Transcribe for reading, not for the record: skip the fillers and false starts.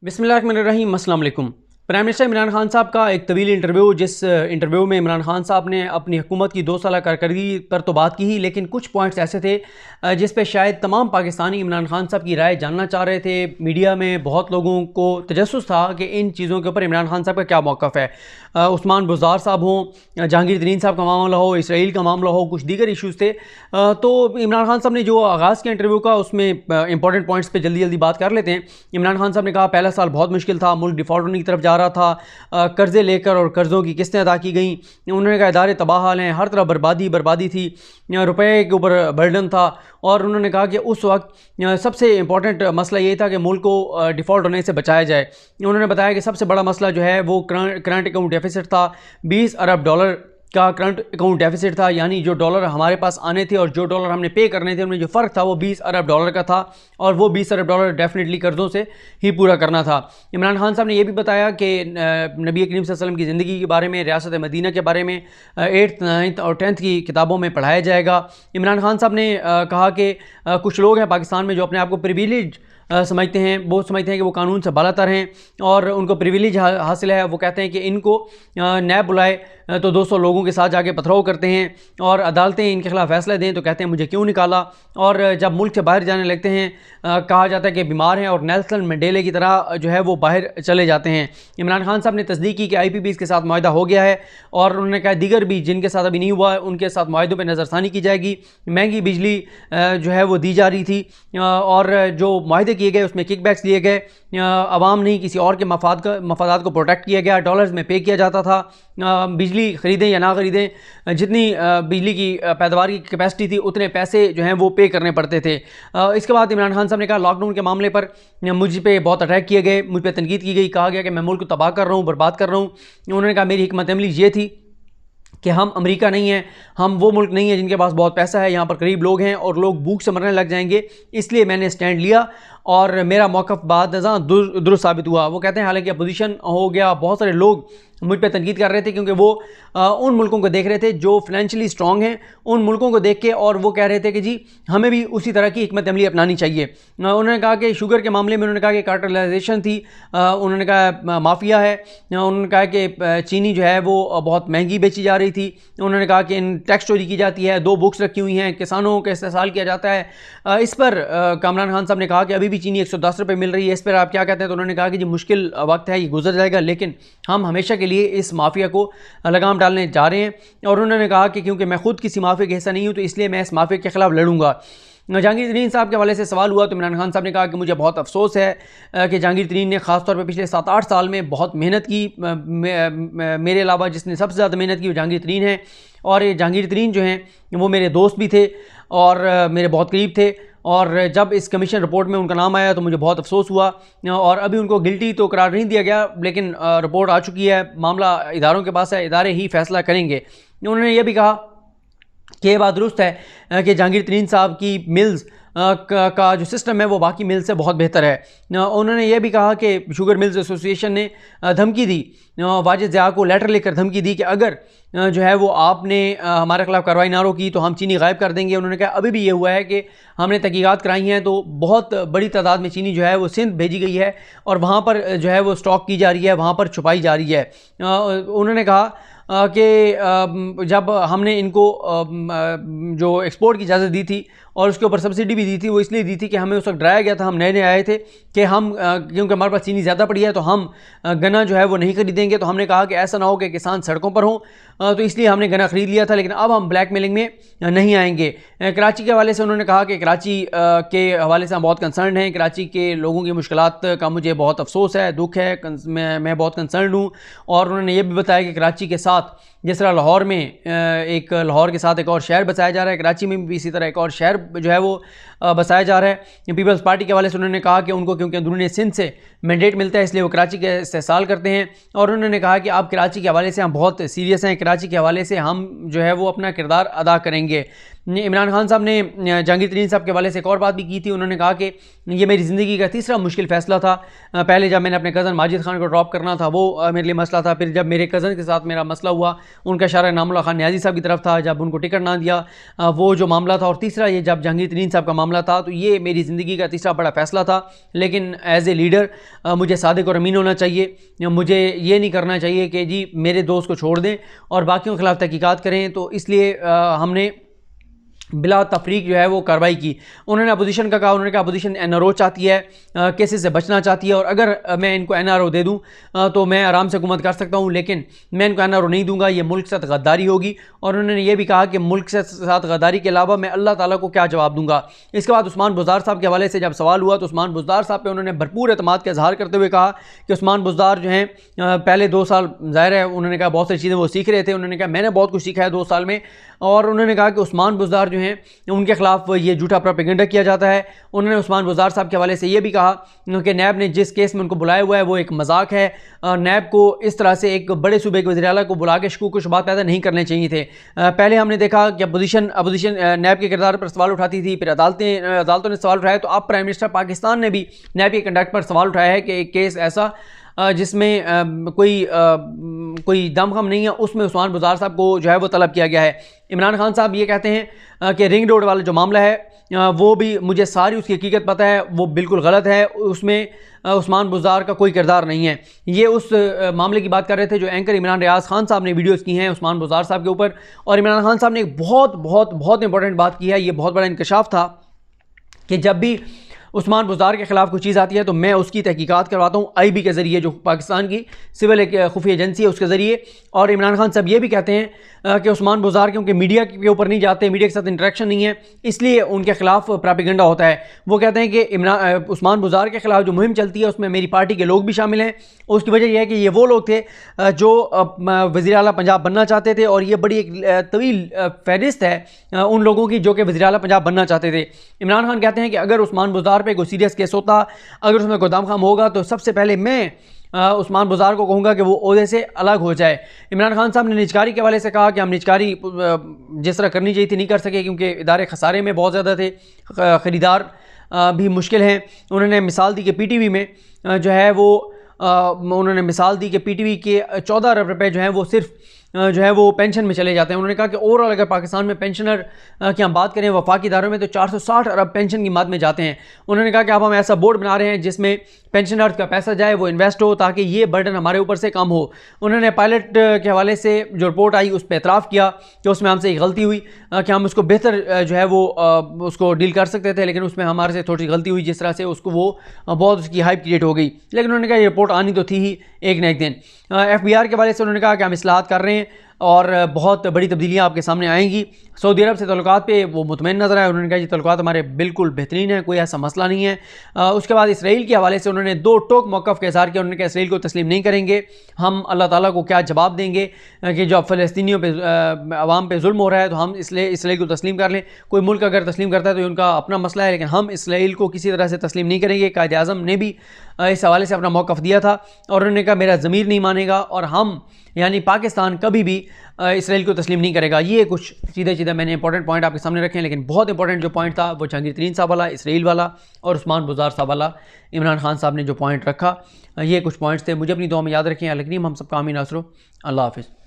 बिस्मिल्लाहिर्रहमानिर्रहीम, अस्सलाम वालेकुम। प्राइम मिनिस्टर इमरान खान साहब का एक तवील इंटरव्यू, जिस इंटरव्यू में इमरान खान साहब ने अपनी हुकूमत की 2 साल कारकर्दगी पर तो बात की ही, लेकिन कुछ पॉइंट्स ऐसे थे जिस पे शायद तमाम पाकिस्तानी इमरान खान साहब की राय जानना चाह रहे थे। मीडिया में बहुत लोगों को तजस्सुस था कि इन चीज़ों के ऊपर इमरान खान साहब का क्या मौक़िफ़ है। उस्मान बुज़दार साहब हों, जहांगीर तरीन साहब का मामला हो, इसराइल का मामला हो, कुछ दीगर इशूज़ थे। तो इमरान खान साहब ने जो आगाज़ किया इंटरव्यू का, उसमें इंपॉर्टेंट पॉइंट्स पे जल्दी जल्दी बात कर लेते हैं। इमरान खान साहब ने कहा पहला साल बहुत मुश्किल था, मुल्क डिफ़ॉल्ट होने की तरफ जा रहा था, कर्ज़े लेकर और कर्ज़ों की किस्तें अदा की गई। उन्होंने कहा इदारे तबाह हाल हैं, हर तरफ बर्बादी बर्बादी थी, रुपये के ऊपर बर्डन था। और उन्होंने कहा कि उस वक्त सबसे इंपॉर्टेंट मसला ये था कि मुल्क को डिफ़ॉल्ट होने से बचाया जाए। उन्होंने बताया कि सबसे बड़ा मसला जो है वो करंट अकाउंट डेफिसिट था। $20 अरब का करंट अकाउंट डेफिसिट था, यानी जो डॉलर हमारे पास आने थे और जो डॉलर हमने पे करने थे, उनमें जो फ़र्क था वो $20 अरब का था, और वो $20 अरब डेफिनेटली कर्ज़ों से ही पूरा करना था। इमरान खान साहब ने यह भी बताया कि नबी करीम सल्लल्लाहु अलैहि वसल्लम की ज़िंदगी के बारे में, रियासत मदीना के बारे में 8th 9th और 10th की किताबों में पढ़ाया जाएगा। इमरान खान साहब ने कहा कि कुछ लोग हैं पाकिस्तान में जो अपने आप को प्रिविलेज समझते हैं, वो समझते हैं कि वो कानून से बालातर हैं और उनको प्रिविलेज हासिल है। वो कहते हैं कि इनको नैब बुलाए तो 200 लोगों के साथ जाके पथराव करते हैं, और अदालतें इनके खिलाफ फैसला दें तो कहते हैं मुझे क्यों निकाला। और जब मुल्क से बाहर जाने लगते हैं कहा जाता है कि बीमार हैं, और नेल्सन मंडेले की तरह जो है वो बाहर चले जाते हैं। इमरान खान साहब ने तस्दीक की कि IPPs के साथ मुआहदा हो गया है, और उन्होंने कहा दीगर भी जिनके साथ अभी नहीं हुआ है उनके साथ मुआहदों पर नज़रसानी की जाएगी। महंगी बिजली जो है वो दी जा रही थी, और जो मुआहदे किए गए उसमें किकबैक्स लिए गए, आवाम नहीं किसी और के मफादात को प्रोटेक्ट किया गया। डॉलर्स में पे किया जाता था, बिजली ख़रीदें या ना ख़रीदें, जितनी बिजली की पैदावार की कैपेसिटी थी उतने पैसे जो हैं वो पे करने पड़ते थे। इसके बाद इमरान खान साहब ने कहा लॉकडाउन के मामले पर मुझ पे बहुत अटैक किए गए, मुझ पर तनकीद की गई, कहा गया कि मैं मुल्क को तबाह कर रहा हूँ, बर्बाद कर रहा हूँ। उन्होंने कहा मेरी हिकमत अमली ये थी कि हम अमेरिका नहीं हैं, हम वो मुल्क नहीं है जिनके पास बहुत पैसा है, यहाँ पर करीब लोग हैं और लोग भूख से मरने लग जाएंगे, इसलिए मैंने स्टैंड लिया और मेरा मौक़िफ़ बाद दुरुस्त साबित हुआ। वो कहते हैं हालांकि अपोजिशन हो गया, बहुत सारे लोग मुझ पर तनकीद कर रहे थे क्योंकि वो उन मुल्कों को देख रहे थे जो फाइनेंशियली स्ट्रॉन्ग हैं, उन मुल्कों को देख के, और वो कह रहे थे कि जी हमें भी उसी तरह की हिकमत अमली अपनानी चाहिए। उन्होंने कहा कि शुगर के मामले में उन्होंने कहा कि कार्टेलाइजेशन थी, उन्होंने कहा माफिया है, उन्होंने कहा कि चीनी जो है वो बहुत महंगी बेची जा रही थी, उन्होंने कहा कि इन टैक्स चोरी की जाती है, 2 बुक्स रखी हुई हैं, किसानों का इस्तेसाल किया जाता है। इस पर इमरान खान साहब ने कहा कि अभी भी चीनी 110 रुपये मिल रही है, इस पर आप क्या कहते हैं। तो उन्होंने कहा कि जी मुश्किल वक्त है, ये गुजर जाएगा, लेकिन हम हमेशा के लिए इस माफिया को लगाम डालने जा रहे हैं। और उन्होंने कहा कि क्योंकि मैं खुद किसी माफिया का हिस्सा नहीं हूं तो इसलिए मैं इस माफिया के खिलाफ लड़ूंगा। जहांगीर तरीन साहब के हवाले से सवाल हुआ तो इमरान खान साहब ने कहा कि मुझे बहुत अफसोस है कि जहांगीर तरीन ने ख़ासतौर पर पिछले 7-8 साल में बहुत मेहनत की। मेरे अलावा जिसने सबसे ज़्यादा मेहनत की वो जहांगीर तरीन है, और ये जहांगीर तरीन जो हैं वो मेरे दोस्त भी थे और मेरे बहुत करीब थे। और जब इस कमीशन रिपोर्ट में उनका नाम आया तो मुझे बहुत अफसोस हुआ, और अभी उनको गिल्टी तो करार नहीं दिया गया, लेकिन रिपोर्ट आ चुकी है, मामला इदारों के पास है, इदारे ही फैसला करेंगे। उन्होंने ये भी कहा कि ये बात दुरुस्त है कि जहांगीर तरीन साहब की मिल्स का जो सिस्टम है वो बाकी मिल से बहुत बेहतर है। उन्होंने ये भी कहा कि शुगर मिल्स एसोसिएशन ने धमकी दी, वाजिद ज़िया को लेटर लिखकर धमकी दी कि अगर जो है वो आपने हमारे खिलाफ कार्रवाई ना रोकी तो हम चीनी गायब कर देंगे। उन्होंने कहा अभी भी ये हुआ है कि हमने तहकीकात कराई हैं तो बहुत बड़ी तादाद में चीनी जो है वो सिंध भेजी गई है और वहाँ पर जो है वो स्टॉक की जा रही है, वहाँ पर छुपाई जा रही है। उन्होंने कहा कि जब हमने इनको जो एक्सपोर्ट की इजाज़त दी थी और उसके ऊपर सब्सिडी भी दी थी, वो इसलिए दी थी कि हमें उस वक्त डराया गया था, हम नए नए आए थे कि हम क्योंकि हमारे पास चीनी ज़्यादा पड़ी है तो हम गन्ना जो है वो नहीं खरीदेंगे। तो हमने कहा कि ऐसा ना हो कि किसान सड़कों पर हों, तो इसलिए हमने गन्ना ख़रीद लिया था, लेकिन अब हम ब्लैक मेलिंग में नहीं आएंगे। कराची के हवाले से उन्होंने कहा कि कराची के हवाले से हम बहुत कंसर्न हैं, कराची के लोगों की मुश्किलात का मुझे बहुत अफसोस है, दुख है, मैं बहुत कंसर्न हूँ। और उन्होंने ये भी बताया कि कराची के साथ जिस तरह लाहौर में लाहौर के साथ एक और शहर बसाया जा रहा है, कराची में भी इसी तरह एक और शहर जो है वो बसाया जा रहा है। पीपल्स पार्टी के हवाले से उन्होंने कहा कि उनको क्योंकि अंदरूनी सिंध से मैंडेट मिलता है इसलिए वो कराची के इस्तेसाल करते हैं। और उन्होंने कहा कि आप कराची के हवाले से हम बहुत सीरियस हैं, कराची के हवाले से हम जो है वो अपना किरदार अदा करेंगे। इमरान खान साहब ने जहांगीर तरीन साहब के हवाले से एक और बात भी की थी। उन्होंने कहा कि ये मेरी ज़िंदगी का तीसरा मुश्किल फ़ैसला था। पहले जब मैंने अपने कज़न माजिद खान को ड्रॉप करना था वो मेरे लिए मसला था, फिर जब मेरे कज़न के साथ मेरा मसला हुआ उनका इशारा नामुल्लाह खान न्याजी साहब की तरफ था, जब उनको टिकट ना दिया वो जो मामला था, और तीसरा ये जब जहांगीर तरीन साहब का मामला था। तो ये मेरी ज़िंदगी का तीसरा बड़ा फ़ैसला था, लेकिन एज़ ए लीडर मुझे सादिक और अमीन होना चाहिए। मुझे ये नहीं करना चाहिए कि जी मेरे दोस्त को छोड़ दें और बाकियों के खिलाफ तहकीकात करें। तो इसलिए हमने बिला तफरीक जो है वो कार्रवाई की। उन्होंने अपोजिशन का कहा, उन्होंने कहा अपोजिशन NRO चाहती है, केसेस से बचना चाहती है, और अगर मैं इनको NRO दे दूं तो मैं आराम से हुकूमत कर सकता हूं, लेकिन मैं इनको NRO नहीं दूंगा, ये मुल्क के साथ गद्दारी होगी। और उन्होंने ये भी कहा कि मुल्क के साथ गद्दारी के अलावा मैं अल्लाह ताला को क्या जवाब दूंगा। इसके बाद उस्मान बुज़दार साहब के हवाले से जब सवाल हुआ तो उस्मान बुज़दार साहब पे उन्होंने भरपूर एतमाद का इजहार करते हुए कहा कि उस्मान बुज़दार जो हैं पहले 2 साल ज़ाहिर है उन्होंने कहा बहुत सारी चीज़ें वो सीख रहे थे। उन्होंने कहा मैंने बहुत कुछ सीखा है 2 साल में। और उन्होंने कहा कि उस्मान बुज़दार जो हैं उनके खिलाफ ये झूठा प्रोपेगेंडा किया जाता है। उन्होंने उस्मान बुज़दार साहब के हवाले से ये भी कहा कि नैब ने जिस केस में उनको बुलाया हुआ है वो एक मजाक है। नैब को इस तरह से एक बड़े सूबे के वज़ीर आला को बुला के शकूक व शुबहात पैदा नहीं करने चाहिए थे। पहले हमने देखा कि अपोजिशन नैब के किरदार पर सवाल उठाती थी, फिर अदालतों ने सवाल उठाया। तो अब प्राइम मिनिस्टर पाकिस्तान ने भी नैब के कंडक्ट पर सवाल उठाया है कि एक केस ऐसा जिसमें कोई दमखम नहीं है, उसमें उस्मान बुज़दार साहब को जो है वो तलब किया गया है। इमरान खान साहब ये कहते हैं कि रिंग रोड वाला जो मामला है वो भी मुझे सारी उसकी हकीकत पता है, वो बिल्कुल गलत है, उसमें उस्मान बुज़दार का कोई किरदार नहीं है। ये उस मामले की बात कर रहे थे जो एंकर इमरान रियाज खान साहब ने वीडियोज़ की हैं उस्मान बुज़दार साहब के ऊपर। और इमरान खान साहब ने एक बहुत इंपॉर्टेंट बात की है, ये बहुत बड़ा इंकशाफ था कि जब भी उस्मान बुज़दार के खिलाफ कोई चीज़ आती है तो मैं उसकी तहकीकात करवाता हूँ IB के ज़रिए, जो पाकिस्तान की सिविल एक खुफिया एजेंसी है उसके ज़रिए। और इमरान खान साहब ये भी कहते हैं कि उस्मान बुज़दार क्योंकि मीडिया के ऊपर नहीं जाते, मीडिया के साथ इंटरेक्शन नहीं है, इसलिए उनके खिलाफ प्रोपेगेंडा होता है। वो कहते हैं कि उस्मान बुज़दार के खिलाफ जो मुहिम चलती है उसमें मेरी पार्टी के लोग भी शामिल हैं। उसकी वजह यह है कि ये वो लोग थे जो वज़ीर आला पंजाब बनना चाहते थे, और ये बड़ी एक तवील फहरिस्त है उन लोगों की जो कि वज़ीर आला पंजाब बनना चाहते थे। इमरान खान कहते हैं कि अगर उस्मान बुज़दार पे कोई सीरियस केस होता, अगर उसमें कोई दमखम होगा, तो सबसे पहले मैं उस्मान बुज़दार को कहूँगा कि वो ओहदे से अलग हो जाए। इमरान खान साहब ने निजकारी के हवाले से कहा कि हम निजकारी जिस तरह करनी चाहिए थी नहीं कर सके क्योंकि इदारे खसारे में बहुत ज़्यादा थे, ख़रीदार भी मुश्किल हैं। उन्होंने मिसाल दी कि PTV में जो है वो उन्होंने मिसाल दी कि PTV के 14 अरब रुपये जो हैं वो सिर्फ जो है वो पेंशन में चले जाते हैं। उन्होंने कहा कि ओवरऑल अगर पाकिस्तान में पेंशनर की हम बात करें वफाकी इदारों में तो 460 अरब पेंशन की मद में जाते हैं। उन्होंने कहा कि अब हम ऐसा बोर्ड बना रहे हैं जिसमें पेंशनर्स का पैसा जाए वो इन्वेस्ट हो ताकि ये बर्डन हमारे ऊपर से कम हो। उन्होंने पायलट के हवाले से जो रिपोर्ट आई उस पर एतराफ़ किया कि उसमें हमसे एक गलती हुई कि हम उसको बेहतर जो है वो उसको डील कर सकते थे, लेकिन उसमें हमारे से थोड़ी सी गलती हुई जिस तरह से उसको वो बहुत उसकी हाइप क्रिएट हो गई। लेकिन उन्होंने कहा ये रिपोर्ट आनी तो थी ही एक न एक दिन। FBR के हवाले से उन्होंने कहा कि हम इस्लाहात कर रहे हैं और बहुत बड़ी तब्दीलियाँ आपके सामने आएंगी। सऊदी अरब से तल्लुकात पे वो मुतमईन नज़र आए। उन्होंने कहा जी तल्लुकात हमारे बिल्कुल बेहतरीन है, कोई ऐसा मसला नहीं है। उसके बाद इसराइल के हवाले से उन्होंने 2 टोक मौक़िफ़ का इज़हार किया। उन्होंने कहा इसराइल को तस्लीम नहीं करेंगे, हम अल्लाह ताला को क्या जवाब देंगे कि जो फ़लस्तीनियों पे अवाम पे जुल्म हो रहा है तो हम इसलिए इसराइल को तस्लीम कर लें। कोई मुल्क अगर तस्लीम करता है तो उनका अपना मसला है, लेकिन हम इसराइल को किसी तरह से तस्लीम नहीं करेंगे। कायद-ए-आज़म ने भी इस हवाले से अपना मौक़िफ़ दिया था और उन्होंने कहा मेरा ज़मीर नहीं मानेगा और हम यानी पाकिस्तान कभी भी इसराइल को तस्लीम नहीं करेगा। ये कुछ सीधे मैंने इंपॉर्टेंट पॉइंट आपके सामने रखे हैं, लेकिन बहुत इंपॉर्टेंट जो पॉइंट था वो जहांगीर तरीन साहब वाला, इसराइल वाला और उस्मान बुज़दार साहब वाला इमरान खान साहब ने जो पॉइंट रखा, ये कुछ पॉइंट्स थे। मुझे अपनी दुआ में याद रखें। अल करीम हम सबका आमीन। अल्लाह हाफ़िज़।